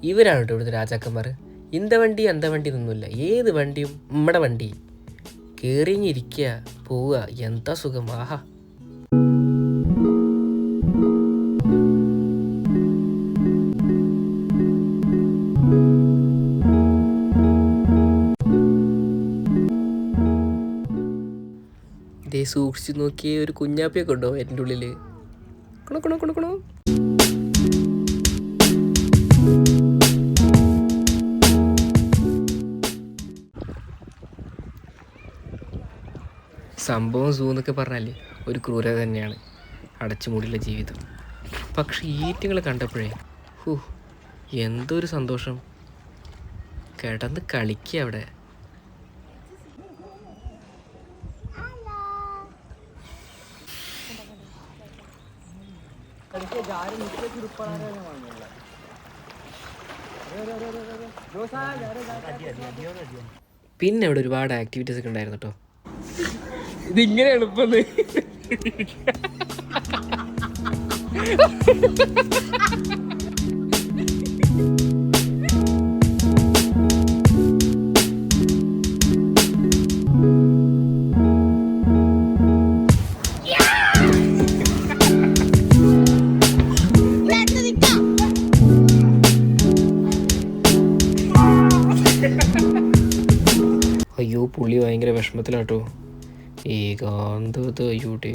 ഇവരാണ് കേട്ടോ ഇവിടുത്തെ രാജാക്കന്മാർ. ഇന്ത വണ്ടി അന്ത വണ്ടി എന്നൊന്നുമില്ല, ഏത് വണ്ടിയും നമ്മുടെ വണ്ടി. കയറിഞ്ഞിരിക്കുക പോവുക, എന്താ സുഖം. ആഹാ. ഇതേ സൂക്ഷിച്ച് നോക്കിയേ, ഒരു കുഞ്ഞാപ്പിയൊക്കെ ഉണ്ടോ എൻ്റെ ഉള്ളിൽ. കൊണോ. സംഭവം സൂ എന്നൊക്കെ പറഞ്ഞാൽ ഒരു ക്രൂരത തന്നെയാണ്, അടച്ചുമൂടിയുള്ള ജീവിതം. പക്ഷേ ഈറ്റുകളെ കണ്ടപ്പോഴേ എന്തൊരു സന്തോഷം. കിടന്ന് കളിക്കുക അവിടെ. പിന്നെ അവിടെ ഒരുപാട് ആക്ടിവിറ്റീസ് ഒക്കെ ഉണ്ടായിരുന്നു കേട്ടോ. ഇതിങ്ങനെ എളുപ്പം അയ്യോ പുള്ളി ഭയങ്കര വിഷമത്തിലാട്ടോ. ഏകാന്തതയുടെ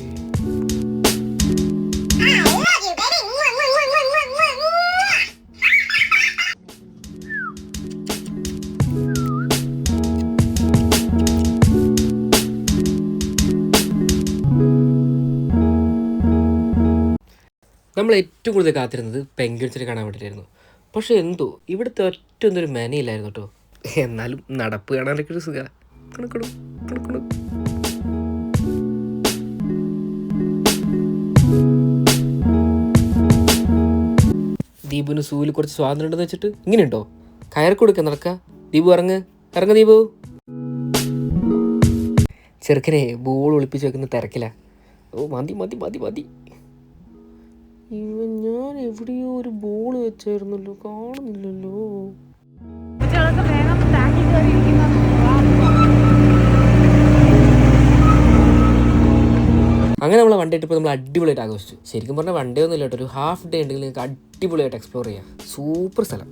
നമ്മൾ ഏറ്റവും കൂടുതൽ കാത്തിരുന്നത് പെൻഗ്വിൻസിനെ കാണാൻ വേണ്ടിയിട്ടായിരുന്നു. പക്ഷെ എന്തോ ഇവിടുത്തെ ഒറ്റൊന്നൊരു മെനയില്ലായിരുന്നു കേട്ടോ. എന്നാലും നടപ്പ് കാണാനൊക്കെ ഒരു സുഖ. ദീപുവിന് സൂല് കുറച്ച് സ്വാതന്ത്ര്യം ഉണ്ടെന്ന് വെച്ചിട്ട് ഇങ്ങനെയുണ്ടോ? കയറി കൊടുക്കുക, നടക്കുക. ദീപു ഇറങ്ങ ദീപു. ചെറുക്കനെ ബോൾ ഒളിപ്പിച്ച് വെക്കുന്ന തിരക്കില്ല. ഓ മതി. ഞാൻ എവിടെയോ ഒരു ബോൾ വെച്ചായിരുന്നല്ലോ, കാണുന്നില്ലല്ലോ. അങ്ങനെ നമ്മളെ വൺ ഡേ ട്രിപ്പ് നമ്മൾ അടിപൊളിയായിട്ട് ആഘോഷിച്ചു. ശരിക്കും പറഞ്ഞാൽ വൺ ഡേ ഒന്നും ഇല്ല കേട്ടോ, ഒരു ഹാഫ് ഡേ ഉണ്ടെങ്കിൽ നിങ്ങൾക്ക് അടിപൊളിയായിട്ട് എക്സ്പ്ലോർ ചെയ്യാം. സൂപ്പർ സ്ഥലം.